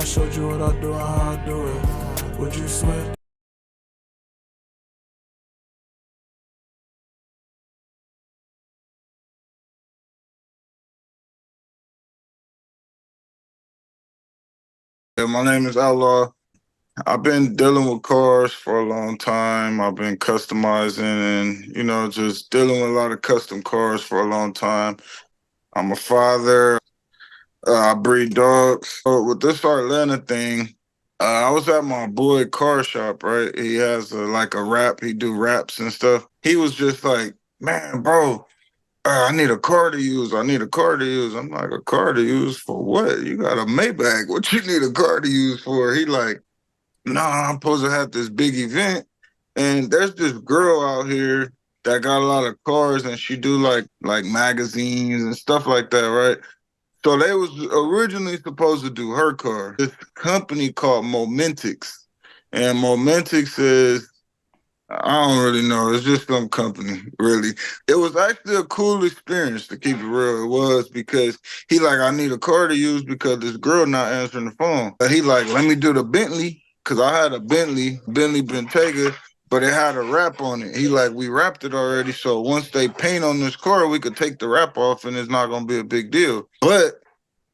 I showed you what I do and how I do it, would you switch? Yeah, my name is Outlaw. I've been dealing with cars for a long time. I've been customizing and, just dealing with a lot of custom cars for a long time. I'm a father. I breed dogs. So with this Artlanta thing, I was at my boy car shop, right? He has like a wrap. He do wraps and stuff. He was just like, man, bro, I need a car to use. I need a car to use. I'm like, a car to use for what? You got a Maybach. What you need a car to use for? He like, nah, I'm supposed to have this big event. And there's this girl out here that got a lot of cars and she do like magazines and stuff like that, right? So they was originally supposed to do her car. This company called Momentix. And Momentix is I don't really know. It's just some company, really. It was actually a cool experience to keep it real. It was because he like, I need a car to use because this girl not answering the phone. But he like, let me do the Bentley because I had a Bentley Bentayga, but it had a wrap on it. He like, we wrapped it already. So once they paint on this car, we could take the wrap off and it's not gonna be a big deal. But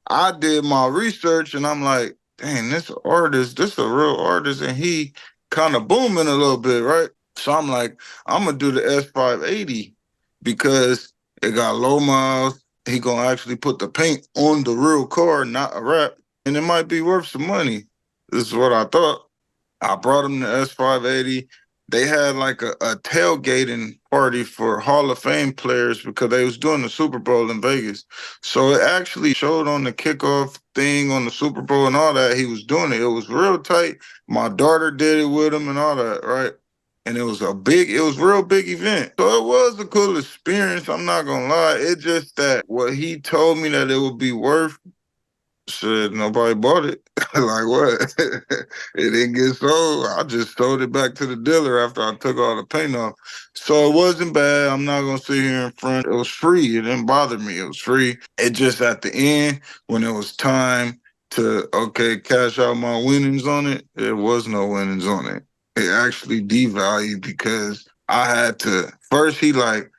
I did my research and I'm like, dang, this a real artist, and he kind of booming a little bit, right? So I'm like, I'm gonna do the S580 because it got low miles. He gonna actually put the paint on the real car, not a wrap, and it might be worth some money. This is what I thought. I brought him the S580. They had like a tailgating party for Hall of Fame players because they was doing the Super Bowl in Vegas. So it actually showed on the kickoff thing on the Super Bowl and all that. He was doing it. It was real tight. My daughter did it with him and all that, right? And it was a real big event. So it was a cool experience. I'm not gonna lie. It just that what he told me that it would be worth, shit, nobody bought it. Like what? It didn't get sold. I just sold it back to the dealer after I took all the paint off. So it wasn't bad. I'm not gonna sit here in front. It was free. It didn't bother me. It was free. It just at the end, when it was time to cash out my winnings on it, there was no winnings on it. It actually devalued because I had to first he like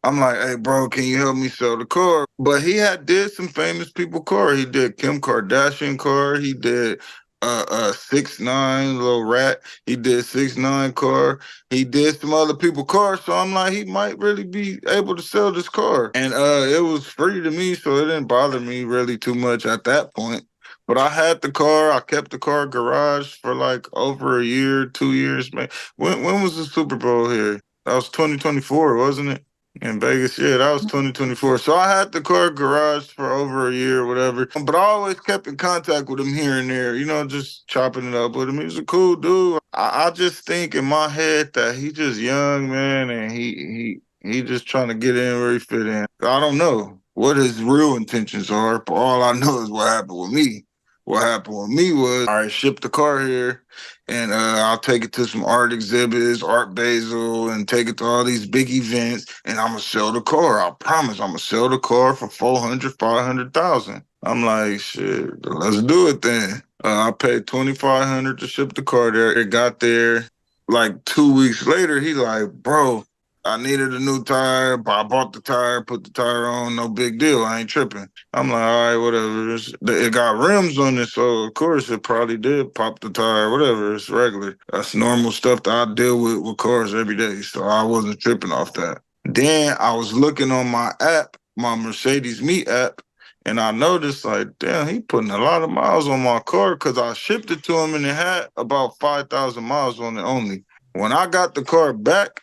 I'm like, hey, bro, can you help me sell the car? But he had did some famous people car. He did Kim Kardashian car. He did 6ix9ine little rat. He did 6ix9ine car. He did some other people car. So I'm like, he might really be able to sell this car. And it was free to me, so it didn't bother me really too much at that point. But I had the car. I kept the car garage for like over a year, 2 years, man. When was the Super Bowl here? That was 2024, wasn't it? In Vegas, yeah, that was 2024. So I had the car garage for over a year or whatever. But I always kept in contact with him here and there, just chopping it up with him. He was a cool dude. I just think in my head that he just young, man, and he just trying to get in where he fit in. I don't know what his real intentions are, but all I know is what happened with me. What happened with me was I shipped the car here and I'll take it to some art exhibits, Art Basel, and take it to all these big events, and I'm gonna sell the car. I promise I'm gonna sell the car for 400, 500,000. I'm like, shit, let's do it then. I paid 2,500 to ship the car there. It got there like 2 weeks later. He like, bro, I needed a new tire, but I bought the tire, put the tire on, no big deal. I ain't tripping. I'm like, all right, whatever. It got rims on it, so of course it probably did pop the tire, whatever. It's regular. That's normal stuff that I deal with cars every day, so I wasn't tripping off that. Then I was looking on my app, my Mercedes Meet app, and I noticed like, damn, he putting a lot of miles on my car because I shipped it to him and it had about 5,000 miles on it only. When I got the car back,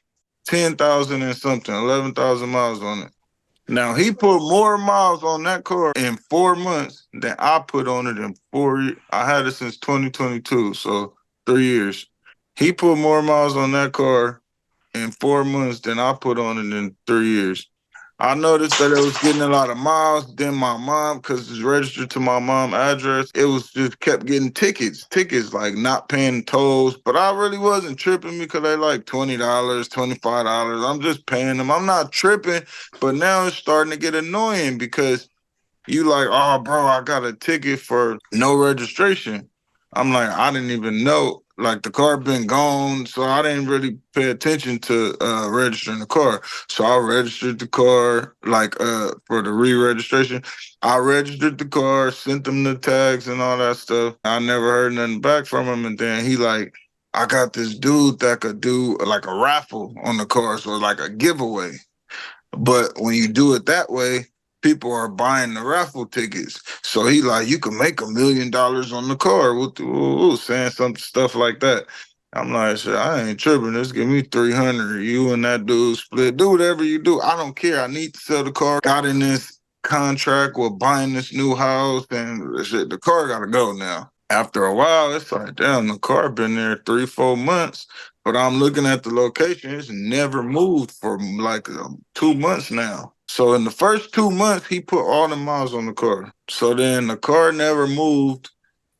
10,000 and something, 11,000 miles on it. Now he put more miles on that car in 4 months than I put on it in 4 years. I had it since 2022, so 3 years. He put more miles on that car in 4 months than I put on it in 3 years. I noticed that it was getting a lot of miles. Then my mom, because it's registered to my mom address, it was just kept getting tickets like not paying tolls. But I really wasn't tripping because they like $20, $25. I'm just paying them. I'm not tripping, but now it's starting to get annoying because you like, oh, bro, I got a ticket for no registration. I'm like, I didn't even know. Like the car been gone, so I didn't really pay attention to registering the car. So I registered the car, like for the re-registration. I registered the car, sent them the tags and all that stuff. I never heard nothing back from him, and then he like, I got this dude that could do like a raffle on the car, so like a giveaway. But when you do it that way, people are buying the raffle tickets. So he like, you can make $1 million on the car with saying some stuff like that. I'm like, shit, I ain't tripping. Just give me 300. You and that dude split. Do whatever you do. I don't care. I need to sell the car. Got in this contract with buying this new house, and shit, the car gotta go now. After a while, it's like, damn, the car been there 3, 4 months. But I'm looking at the location. It's never moved for like 2 months now. So in the first 2 months, he put all the miles on the car. So then the car never moved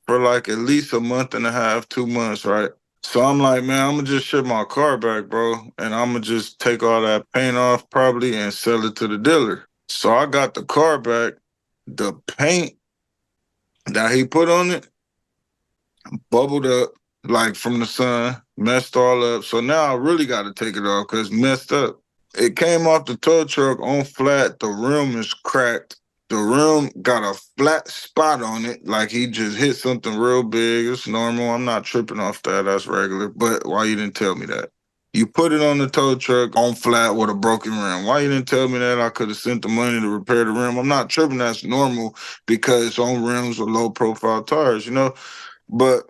for like at least a month and a half, 2 months, right? So I'm like, man, I'm gonna just ship my car back, bro, and I'm gonna just take all that paint off probably and sell it to the dealer. So I got the car back. The paint that he put on it bubbled up like from the sun, messed all up. So now I really got to take it off because it's messed up. It came off the tow truck on flat. The rim is cracked. The rim got a flat spot on it, like he just hit something real big. It's normal. I'm not tripping off that. That's regular. But why you didn't tell me that? You put it on the tow truck on flat with a broken rim. Why you didn't tell me that? I could have sent the money to repair the rim. I'm not tripping. That's normal because it's on rims with low profile tires, you know? But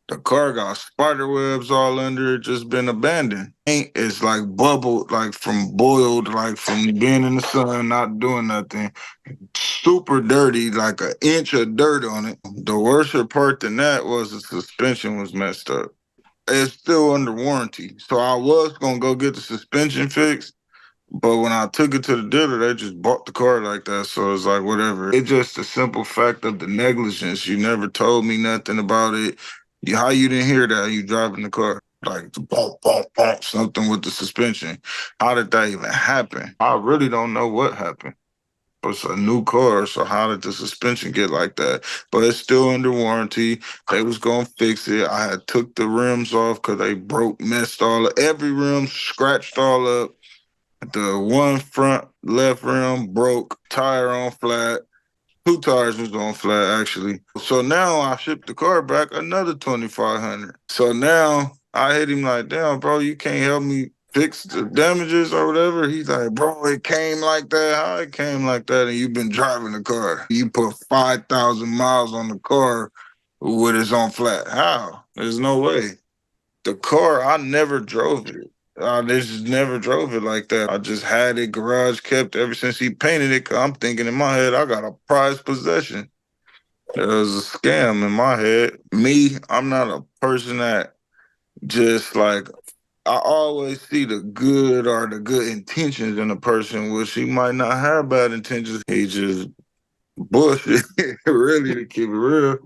the car got spider webs all under it, just been abandoned. Paint is like bubbled, like from boiled, like from being in the sun, not doing nothing. Super dirty, like an inch of dirt on it. The worst part than that was the suspension was messed up. It's still under warranty. So I was gonna go get the suspension fixed, but when I took it to the dealer, they just bought the car like that. So it's like, whatever. It's just the simple fact of the negligence. You never told me nothing about it. How you didn't hear that? You driving the car. Like, bump, bump, bump, something with the suspension. How did that even happen? I really don't know what happened. It's a new car, so how did the suspension get like that? But it's still under warranty. They was gonna fix it. I had took the rims off because they broke, messed all up. Every rim scratched all up. The one front left rim broke, tire on flat. Two tires was on flat actually. So now I shipped the car back another 2,500. So now I hit him like, damn, bro, you can't help me fix the damages or whatever. He's like, bro, it came like that. How it came like that? And you've been driving the car. You put 5,000 miles on the car with its on flat. How? There's no way. The car, I never drove it. I just never drove it like that. I just had it garage kept ever since he painted it. I'm thinking in my head, I got a prized possession. It was a scam in my head. Me, I'm not a person that just like, I always see the good or the good intentions in a person, which he might not have bad intentions. He just bullshit, really, to keep it real.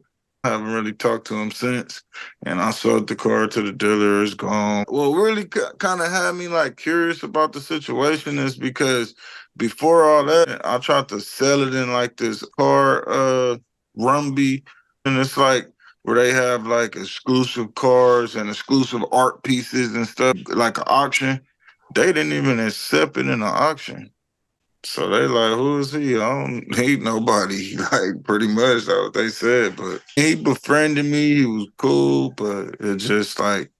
I haven't really talked to him since. And I sold the car to the dealer. It's gone. What really kind of had me like curious about the situation is because before all that, I tried to sell it in like this car Rumby. And it's like where they have like exclusive cars and exclusive art pieces and stuff, like an auction. They didn't even accept it in an auction. So they like, who is he? I don't hate nobody. Like pretty much that's what they said. But he befriended me. He was cool, but it just like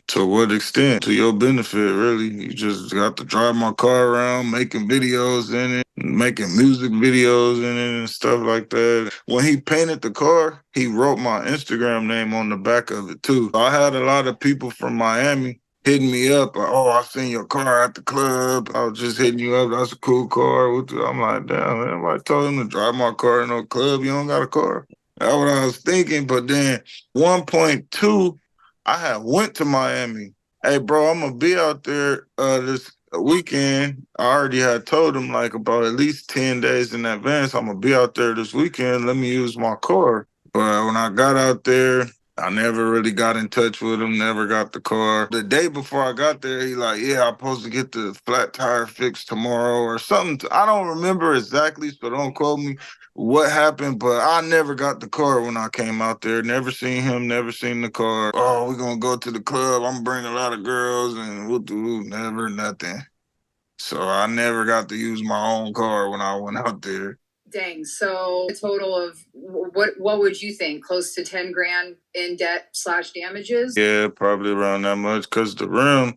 to what extent? To your benefit, really. You just got to drive my car around, making videos in it, making music videos in it and stuff like that. When he painted the car, he wrote my Instagram name on the back of it too. I had a lot of people from Miami hitting me up, like, oh, I seen your car at the club. I was just hitting you up. That's a cool car. I'm like, damn, man, nobody told him to drive my car in no club. You don't got a car. That's what I was thinking. But then 1.2, I had went to Miami. Hey, bro, I'm gonna be out there this weekend. I already had told him like about at least 10 days in advance. I'm gonna be out there this weekend. Let me use my car. But when I got out there, I never really got in touch with him, never got the car. The day before I got there, he like, yeah, I'm supposed to get the flat tire fixed tomorrow or something. I don't remember exactly, so don't quote me what happened, but I never got the car when I came out there. Never seen him, never seen the car. Oh, we're gonna go to the club. I'm gonna bring a lot of girls and we'll do never nothing. So I never got to use my own car when I went out there. Dang. So a total of what would you think? Close to 10 grand in debt / damages? Yeah, probably around that much. Cause the rim,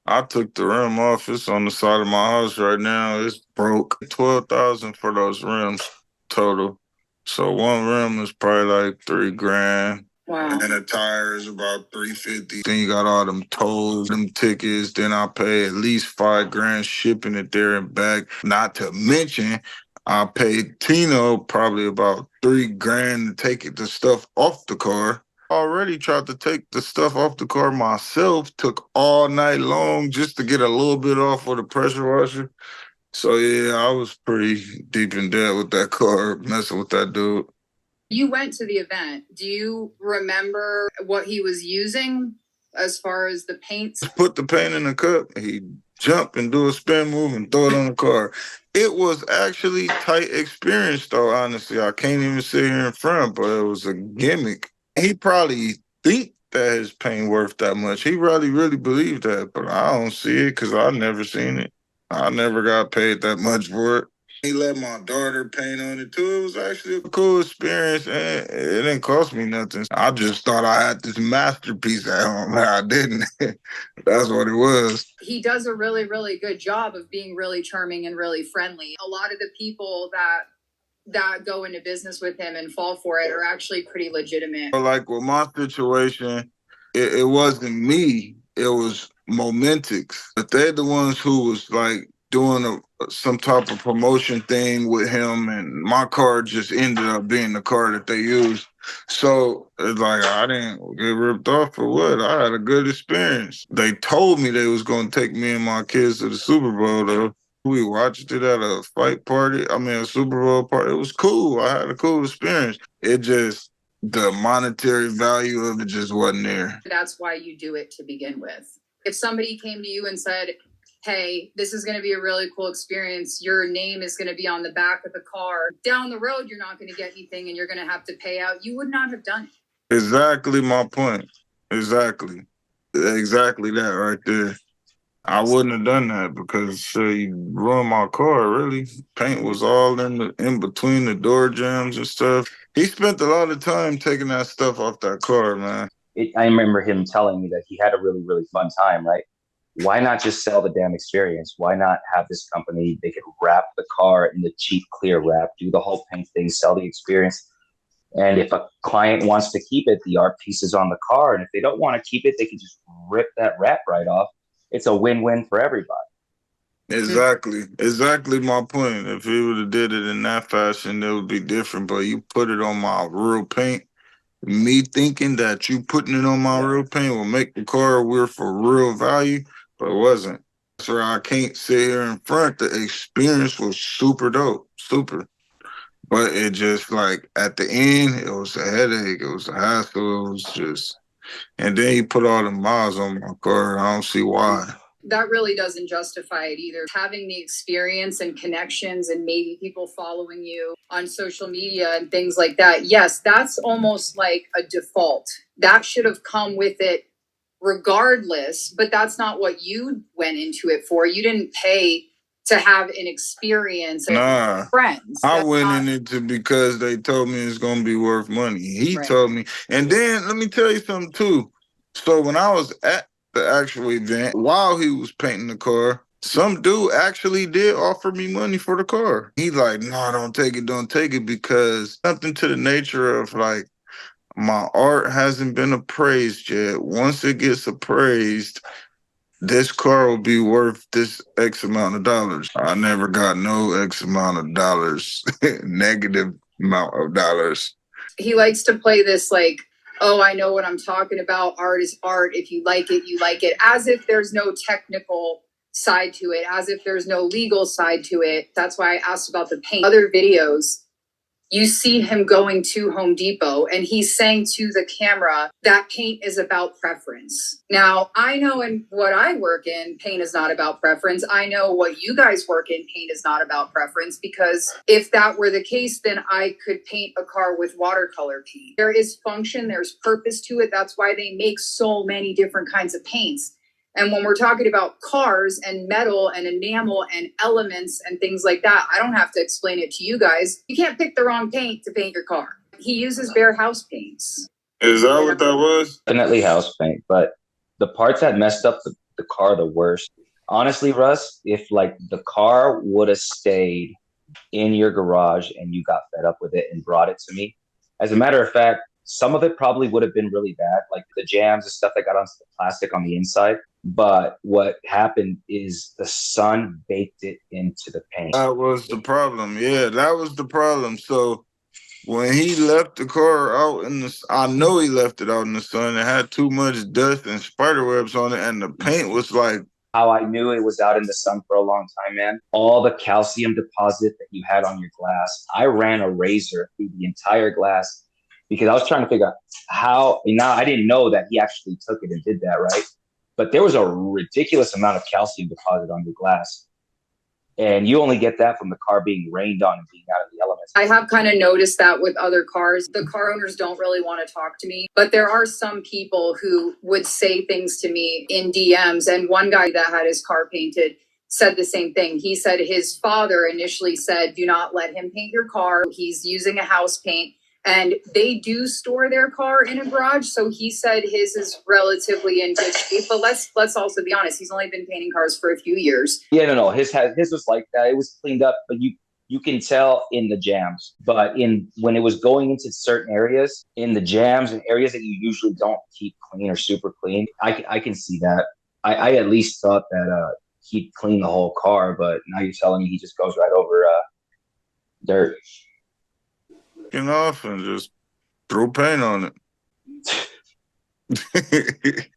I took the rim off. It's on the side of my house right now. It's broke. 12,000 for those rims total. So one rim is probably like 3 grand. Wow. And a tire is about 350. Then you got all them tolls, them tickets. Then I pay at least 5 grand shipping it there and back. Not to mention, I paid Tino probably about 3 grand to take the stuff off the car. Already tried to take the stuff off the car myself. Took all night long just to get a little bit off of the pressure washer. So yeah, I was pretty deep in debt with that car, messing with that dude. You went to the event. Do you remember what he was using as far as the paints? Put the paint in the cup. He jump and do a spin move and throw it on the car. It was actually tight experience though, honestly. I can't even sit here in front, but it was a gimmick. He probably think that his paint worth that much. He really believed that, but I don't see it because I never seen it. I never got paid that much for it. He let my daughter paint on it too. It was actually a cool experience, and it didn't cost me nothing. I just thought I had this masterpiece at home. I didn't. That's what it was. He does a really good job of being really charming and really friendly. A lot of the people that go into business with him and fall for it are actually pretty legitimate. Like with my situation, it wasn't me. It was Momentix. But they're the ones who was like doing some type of promotion thing with him, and my car just ended up being the car that they used. So it's like I didn't get ripped off for what. I had a good experience. They told me they was gonna take me and my kids to the Super Bowl though. We watched it at a fight party. I mean, a Super Bowl party. It was cool. I had a cool experience. It just, the monetary value of it just wasn't there. That's why you do it to begin with. If somebody came to you and said, hey, this is going to be a really cool experience. Your name is going to be on the back of the car. Down the road, you're not going to get anything and you're going to have to pay out. You would not have done it. Exactly my point. Exactly that right there. I wouldn't have done that because you ruined my car, really. Paint was all in between the door jambs and stuff. He spent a lot of time taking that stuff off that car, man. I remember him telling me that he had a really fun time, right? Why not just sell the damn experience? Why not have this company, they could wrap the car in the cheap clear wrap, do the whole paint thing, sell the experience. And if a client wants to keep it, the art piece is on the car. And if they don't want to keep it, they can just rip that wrap right off. It's a win-win for everybody. Exactly my point. If he would have did it in that fashion, it would be different. But you put it on my real paint. Me thinking that you putting it on my real paint will make the car worth for real value, but it wasn't. So I can't sit here in front. The experience was super dope, super. But it just like at the end, it was a headache. It was a hassle. It was just, and then he put all the miles on my car. I don't see why. That really doesn't justify it either. Having the experience and connections and maybe people following you on social media and things like that. Yes, that's almost like a default. That should have come with it regardless, but that's not what you went into it for. You didn't pay to have an experience with friends. I went in it because they told me it's going to be worth money. He told me. And then let me tell you something too. So when I was at the actual event, while he was painting the car, some dude actually did offer me money for the car. He like, no, don't take it because something to the nature of like, my art hasn't been appraised yet. Once it gets appraised, this car will be worth this X amount of dollars. I never got no X amount of dollars, negative amount of dollars. He likes to play this like, oh, I know what I'm talking about. Art is art. If you like it, you like it. As if there's no technical side to it, as if there's no legal side to it. That's why I asked about the paint. Other videos, You see him going to Home Depot and he's saying to the camera that paint is about preference. Now, I know in what I work in, paint is not about preference. I know what you guys work in, paint is not about preference, because if that were the case, then I could paint a car with watercolor paint. There is function, there's purpose to it. That's why they make so many different kinds of paints. And when we're talking about cars and metal and enamel and elements and things like that, I don't have to explain it to you guys. You can't pick the wrong paint to paint your car. He uses bare house paints. Is that what that was? Definitely house paint, but the parts that messed up the car the worst. Honestly, Russ, if like the car would have stayed in your garage and you got fed up with it and brought it to me, as a matter of fact, some of it probably would have been really bad, like the jams and stuff that got onto the plastic on the inside. But what happened is the sun baked it into the paint. That was the problem. Yeah, that was the problem. So when he left the car out in the, I know he left it out in the sun. It had too much dust and spider webs on it, and the paint was like. How I knew it was out in the sun for a long time, man. All the calcium deposit that you had on your glass. I ran a razor through the entire glass because I was trying to figure out how. Now I didn't know that he actually took it and did that, right? But there was a ridiculous amount of calcium deposit on your glass. And you only get that from the car being rained on and being out of the elements. I have kind of noticed that with other cars. The car owners don't really want to talk to me, but there are some people who would say things to me in DMs. And one guy that had his car painted said the same thing. He said his father initially said, do not let him paint your car. He's using a house paint. And they do store their car in a garage. So he said his is relatively in good shape. But let's also be honest. He's only been painting cars for a few years. Yeah, no. His was like that. It was cleaned up, but you can tell in the jams. But when it was going into certain areas, in the jams and areas that you usually don't keep clean or super clean, I can see that. I at least thought that he'd clean the whole car, but now you're telling me he just goes right over dirt. Off and just throw paint on it.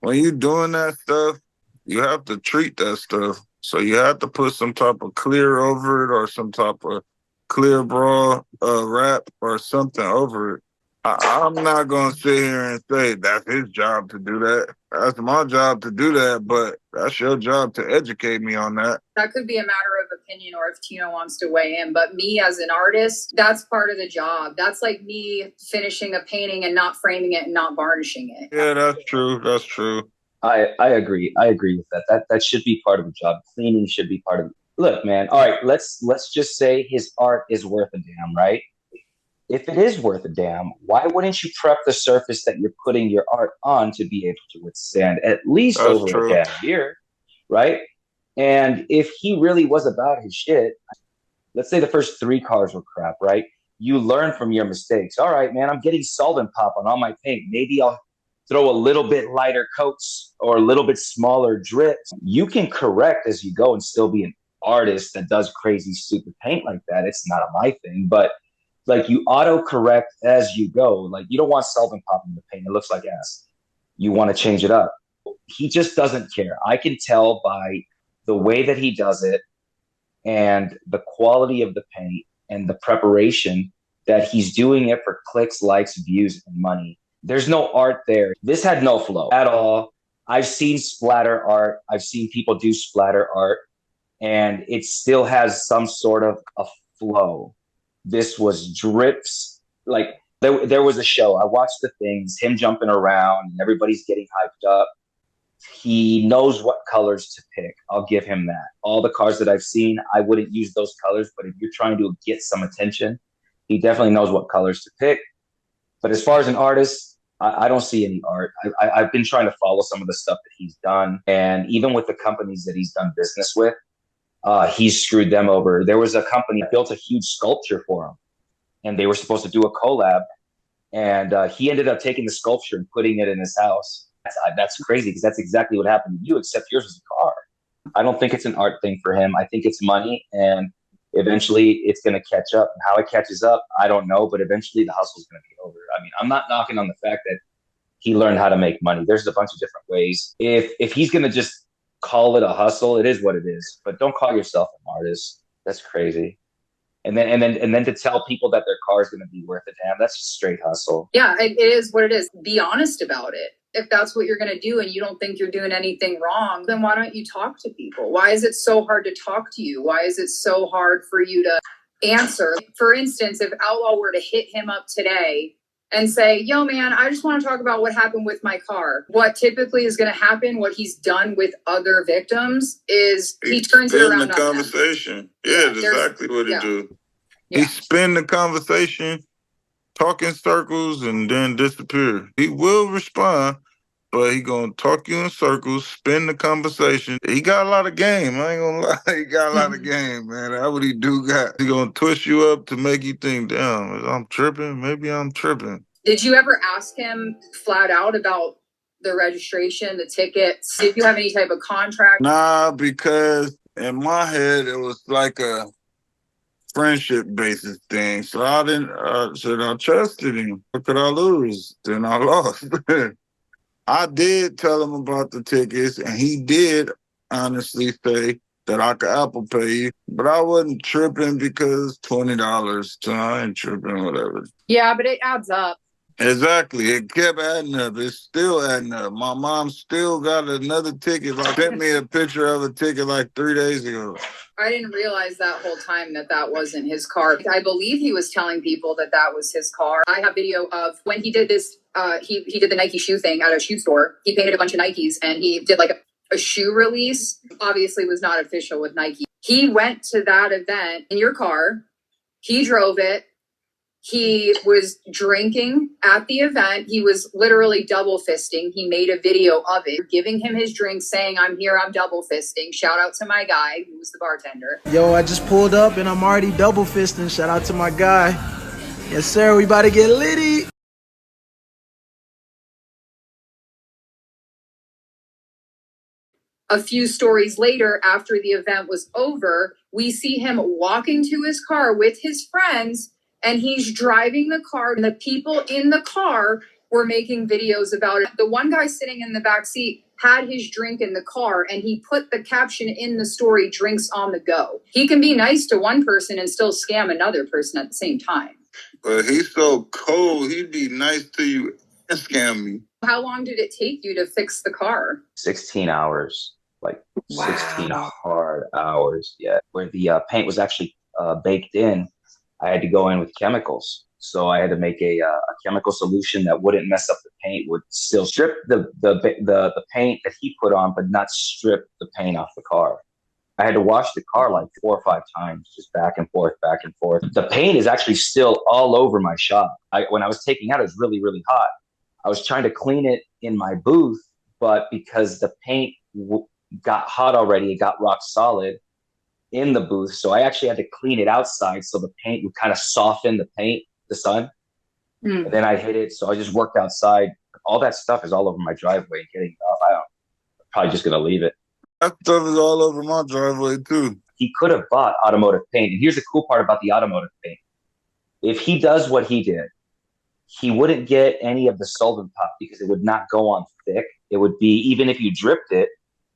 When you're doing that stuff, you have to treat that stuff. So you have to put some type of clear over it or some type of clear bra wrap or something over it. I'm not going to sit here and say that's his job to do that. That's my job to do that, but that's your job to educate me on that. That could be a matter of opinion or if Tino wants to weigh in. But me as an artist, that's part of the job. That's like me finishing a painting and not framing it and not varnishing it. Yeah, that's true. That's true. I agree. I agree with that. That should be part of the job. Cleaning should be part of it. Look, man. All right, let's just say his art is worth a damn, right? If it is worth a damn, why wouldn't you prep the surface that you're putting your art on to be able to withstand at least That's over true. a damn year, right? And if he really was about his shit, let's say the first 3 cars were crap, right? You learn from your mistakes. All right, man, I'm getting solvent pop on all my paint. Maybe I'll throw a little bit lighter coats or a little bit smaller drips. You can correct as you go and still be an artist that does crazy, stupid paint like that. It's not my thing, but like you auto correct as you go. Like you don't want solvent pop in the paint. It looks like ass. You want to change it up. He just doesn't care. I can tell by the way that he does it and the quality of the paint and the preparation that he's doing it for clicks, likes, views, and money. There's no art there. This had no flow at all. I've seen splatter art. I've seen people do splatter art, and it still has some sort of a flow. This was drips. Like there was a show. I watched the things, him jumping around, and everybody's getting hyped up. He knows what colors to pick. I'll give him that. All the cars that I've seen, I wouldn't use those colors, but if you're trying to get some attention, he definitely knows what colors to pick. But as far as an artist, I don't see any art. I've been trying to follow some of the stuff that he's done. And even with the companies that he's done business with, he's screwed them over. There was a company that built a huge sculpture for him, and they were supposed to do a collab. And he ended up taking the sculpture and putting it in his house. That's crazy because that's exactly what happened to you, except yours was a car. I don't think it's an art thing for him. I think it's money, and eventually it's going to catch up. And how it catches up, I don't know, but eventually the hustle's going to be over. I mean, I'm not knocking on the fact that he learned how to make money. There's a bunch of different ways. If he's going to just call it a hustle, it is what it is. But don't call yourself an artist. That's crazy. And then to tell people that their car is going to be worth a damn, that's just straight hustle. Yeah, it is what it is. Be honest about it. If that's what you're going to do and you don't think you're doing anything wrong, then why don't you talk to people? Why is it so hard to talk to you? Why is it so hard for you to answer? For instance, if Outlaw were to hit him up today and say, yo, man, I just want to talk about what happened with my car. What typically is going to happen, what he's done with other victims, is he turns it around. The conversation. Yeah, exactly what he do. He spin the conversation, talk in circles, and then disappear. He will respond, but he gonna talk you in circles, spin the conversation. He got a lot of game. I ain't gonna lie. He got a lot of game, man. That's what he do got. He gonna twist you up to make you think, damn, I'm tripping. Maybe I'm tripping. Did you ever ask him flat out about the registration, the tickets? Did you have any type of contract? Nah, because in my head, it was like a friendship basis thing. So I didn't, I trusted him. What could I lose? Then I lost. I did tell him about the tickets, and he did honestly say that I could Apple Pay you, but I wasn't tripping because $20, so I ain't tripping, whatever. Yeah, but it adds up. Exactly. It kept adding up. It's still adding up. My mom still got another ticket. Like, sent me a picture of a ticket like 3 days ago. I didn't realize that whole time that that wasn't his car. I believe he was telling people that that was his car. I have video of when he did this. He did the Nike shoe thing at a shoe store. He painted a bunch of Nikes and he did like a shoe release. Obviously was not official with Nike. He went to that event in your car. He drove it. He was drinking at the event. He was literally double fisting. He made a video of it, giving him his drink, saying, I'm here, I'm double fisting. Shout out to my guy, who was the bartender. Yo, I just pulled up and I'm already double fisting. Shout out to my guy. Yes, sir, we about to get litty. A few stories later, after the event was over, we see him walking to his car with his friends, and he's driving the car, and the people in the car were making videos about it. The one guy sitting in the back seat had his drink in the car, and he put the caption in the story, drinks on the go. He can be nice to one person and still scam another person at the same time. But he's so cold, he'd be nice to you and scam me. How long did it take you to fix the car? 16 hours. Like 16 hard hours, yeah. Where the paint was actually baked in, I had to go in with chemicals. So I had to make a chemical solution that wouldn't mess up the paint, would still strip the paint that he put on, but not strip the paint off the car. I had to wash the car like 4 or 5 times, just back and forth, back and forth. The paint is actually still all over my shop. When I was taking out, it was really, really hot. I was trying to clean it in my booth, but because the paint got hot already, it got rock solid in the booth. So I actually had to clean it outside so the paint would kind of soften the paint, the sun. And then I hit it. So I just worked outside. All that stuff is all over my driveway. Getting it off, I'm probably just going to leave it. That stuff is all over my driveway too. He could have bought automotive paint. And here's the cool part about the automotive paint. If he does what he did, he wouldn't get any of the solvent pop because it would not go on thick. It would be, even if you dripped it,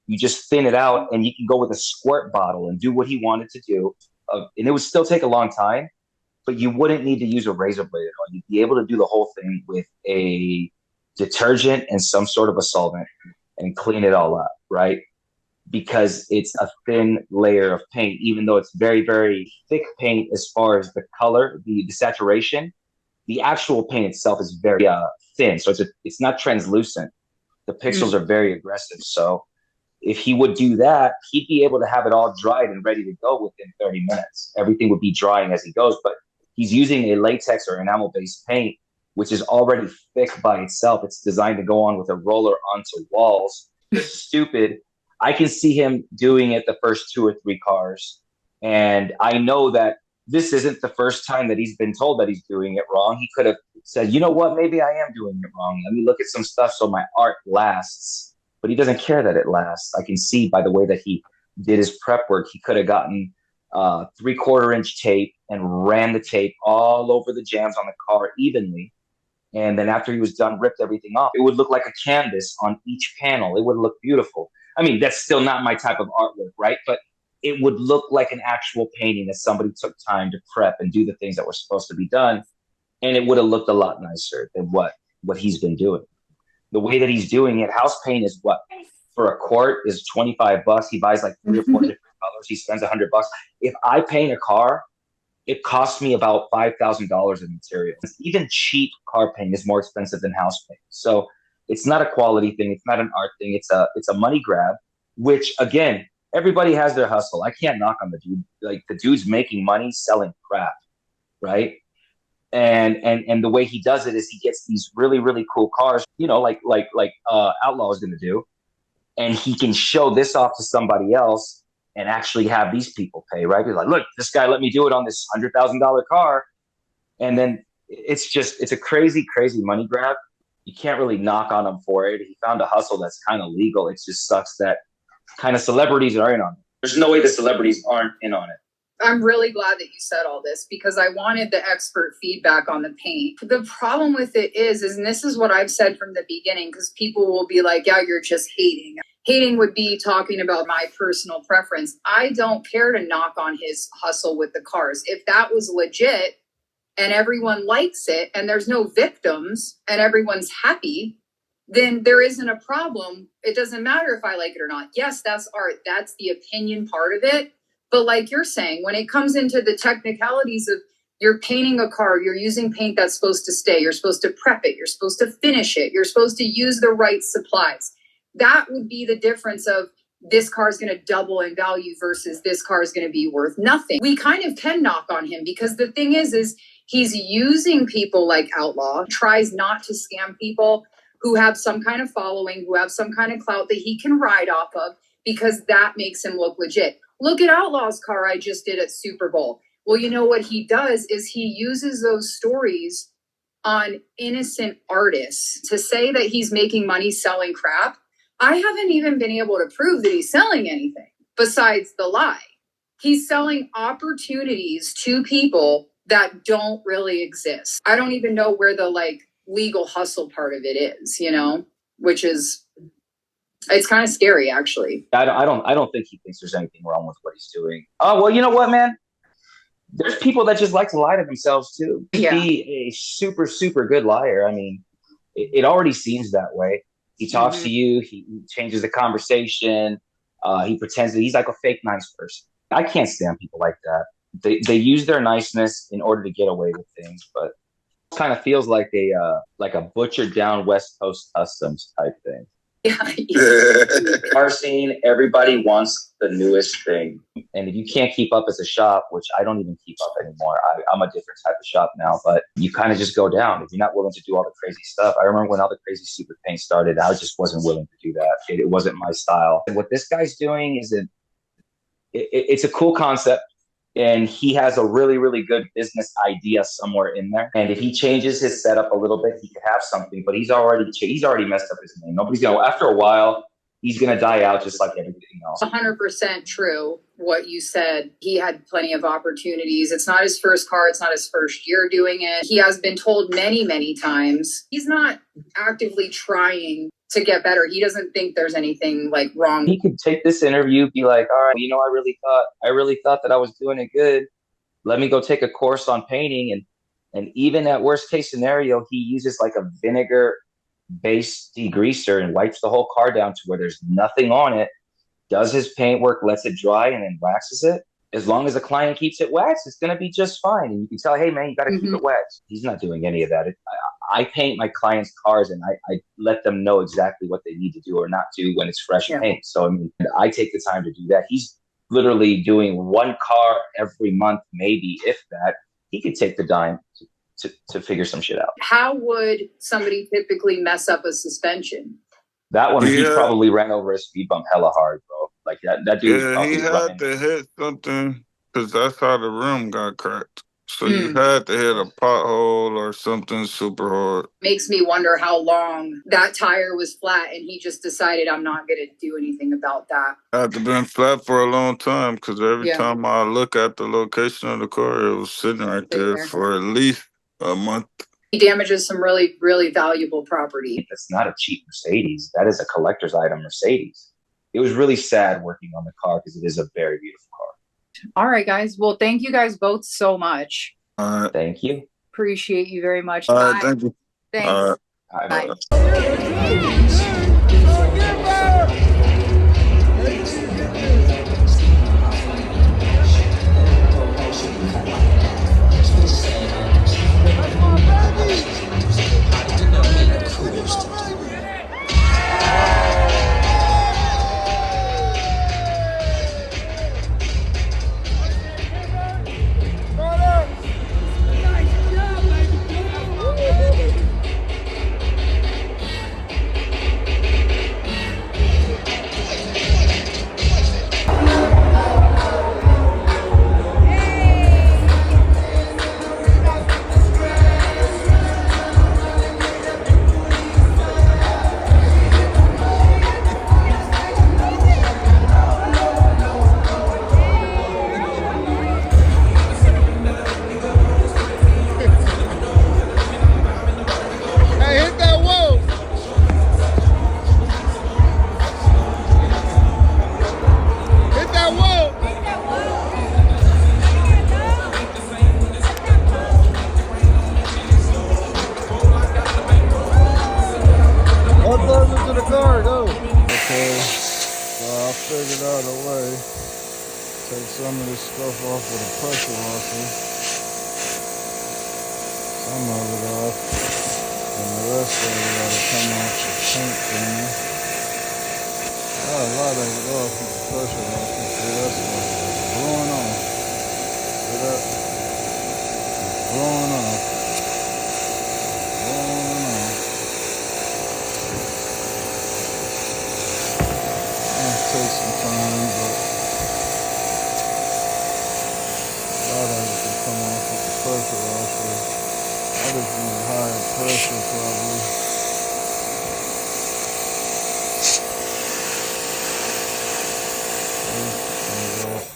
you just thin it out and you can go with a squirt bottle and do what he wanted to do. And it would still take a long time, but you wouldn't need to use a razor blade at all. You'd be able to do the whole thing with a detergent and some sort of a solvent and clean it all up, right? Because it's a thin layer of paint, even though it's very, very thick paint as far as the color, the saturation. The actual paint itself is very thin, so it's not translucent. The pixels are very aggressive, so if he would do that, he'd be able to have it all dried and ready to go within 30 minutes. Everything would be drying as he goes, but he's using a latex or enamel-based paint, which is already thick by itself. It's designed to go on with a roller onto walls. It's stupid. I can see him doing it the first 2 or 3 cars, and I know that this isn't the first time that he's been told that he's doing it wrong. He could have said, you know what, maybe I am doing it wrong. Let me look at some stuff so my art lasts. But he doesn't care that it lasts. I can see by the way that he did his prep work, he could have gotten 3/4 inch tape and ran the tape all over the jams on the car evenly. And then after he was done, ripped everything off. It would look like a canvas on each panel. It would look beautiful. I mean, that's still not my type of artwork, right? But it would look like an actual painting that somebody took time to prep and do the things that were supposed to be done. And it would have looked a lot nicer than what he's been doing. The way that he's doing it, house paint is what? For a quart is $25. He buys like 3 or 4 different colors. He spends $100. If I paint a car, it costs me about $5,000 in materials. Even cheap car paint is more expensive than house paint. So it's not a quality thing. It's not an art thing. It's a money grab, which again, everybody has their hustle. I can't knock on the dude. Like the dude's making money selling crap, right? And the way he does it is he gets these really, really cool cars, you know, like Outlaw is going to do. And he can show this off to somebody else and actually have these people pay, right? He's like, look, this guy let me do it on this $100,000 car. And then it's a crazy, crazy money grab. You can't really knock on him for it. He found a hustle that's kind of legal. It just sucks that kind of celebrities are in on it. There's no way the celebrities aren't in on it. I'm really glad that you said all this because I wanted the expert feedback on the paint. The problem with it is, and this is what I've said from the beginning, because people will be like, yeah, you're just hating. Hating would be talking about my personal preference. I don't care to knock on his hustle with the cars. If that was legit and everyone likes it and there's no victims and everyone's happy, then there isn't a problem. It doesn't matter if I like it or not. Yes, that's art. That's the opinion part of it. But like you're saying, when it comes into the technicalities of you're painting a car, you're using paint that's supposed to stay, you're supposed to prep it, you're supposed to finish it, you're supposed to use the right supplies. That would be the difference of this car is going to double in value versus this car is going to be worth nothing. We kind of can knock on him because the thing is he's using people like Outlaw, tries not to scam people who have some kind of following, who have some kind of clout that he can ride off of because that makes him look legit. Look at Outlaw's car I just did at Super Bowl. Well, you know what he does is he uses those stories on innocent artists to say that he's making money selling crap. I haven't even been able to prove that he's selling anything besides the lie. He's selling opportunities to people that don't really exist. I don't even know where the legal hustle part of it is, you know, which is, it's kind of scary, actually. I don't think he thinks there's anything wrong with what he's doing. Oh, well, you know what, man? There's people that just like to lie to themselves, too. Yeah. Be a super, super good liar. I mean, it already seems that way. He talks to you. He changes the conversation. He pretends that he's like a fake nice person. I can't stand people like that. They use their niceness in order to get away with things, but it kind of feels like a butchered down West Coast customs type thing. Yeah. Car scene, everybody wants the newest thing. And if you can't keep up as a shop, which I don't even keep up anymore, I'm a different type of shop now, but you kind of just go down. If you're not willing to do all the crazy stuff. I remember when all the crazy super paint started, I just wasn't willing to do that. It wasn't my style. And what this guy's doing is it's a cool concept. And he has a really, really good business idea somewhere in there. And if he changes his setup a little bit, he could have something. But he's already messed up his name. Nobody's gonna. After a while, he's gonna die out just like everything else. 100% true what you said. He had plenty of opportunities. It's not his first car. It's not his first year doing it. He has been told many, many times. He's not actively trying to get better. He doesn't think there's anything wrong. He could take this interview, be like, all right, you know, I really thought that I was doing it good. Let me go take a course on painting. And even at worst case scenario, he uses like a vinegar based degreaser and wipes the whole car down to where there's nothing on it, does his paint work, lets it dry, and then waxes it. As long as the client keeps it waxed, it's going to be just fine. And you can tell, hey, man, you got to keep it waxed. He's not doing any of that. I paint my clients' cars and I let them know exactly what they need to do or not do when it's fresh paint. So, I mean, I take the time to do that. He's literally doing one car every month, maybe, if that. He could take the dime to figure some shit out. How would somebody typically mess up a suspension? That one, he probably ran over a speed bump hella hard, bro. Like that dude. Yeah, he had to hit something because that's how the rim got cracked. So you had to hit a pothole or something super hard. Makes me wonder how long that tire was flat and he just decided I'm not going to do anything about that. It had to been flat for a long time because every time I look at the location of the car, it was sitting right there for at least a month. He damages some really, really valuable property. That's not a cheap Mercedes. That is a collector's item Mercedes. it was really sad working on the car because it is a very beautiful car. All right, guys. Well, thank you guys both so much. All right. Thank you. Appreciate you very much. All Bye. right. Thank you. Thanks. All right. Bye. Bye. Okay, so I figured out a way to take some of this stuff off with a pressure washer. Some of it off, and the rest of it gotta come off the paint cleaner. I got a lot of it off with the pressure washer. See, that's what it's blowing off. See that? It's blowing off. Blowing off. Take some time, but a lot of it can come off with the pressure washer. I just need higher pressure probably. There you go.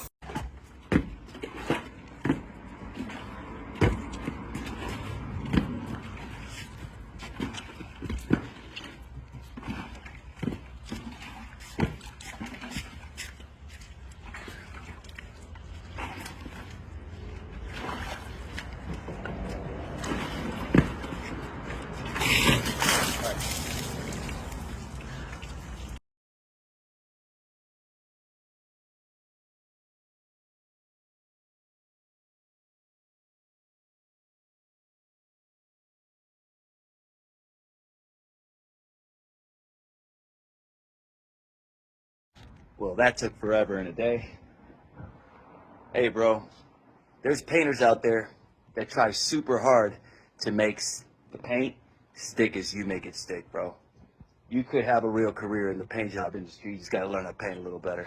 Well, that took forever and a day. Hey, bro, there's painters out there that try super hard to make the paint stick as you make it stick, bro. You could have a real career in the paint job industry. You just got to learn how to paint a little better.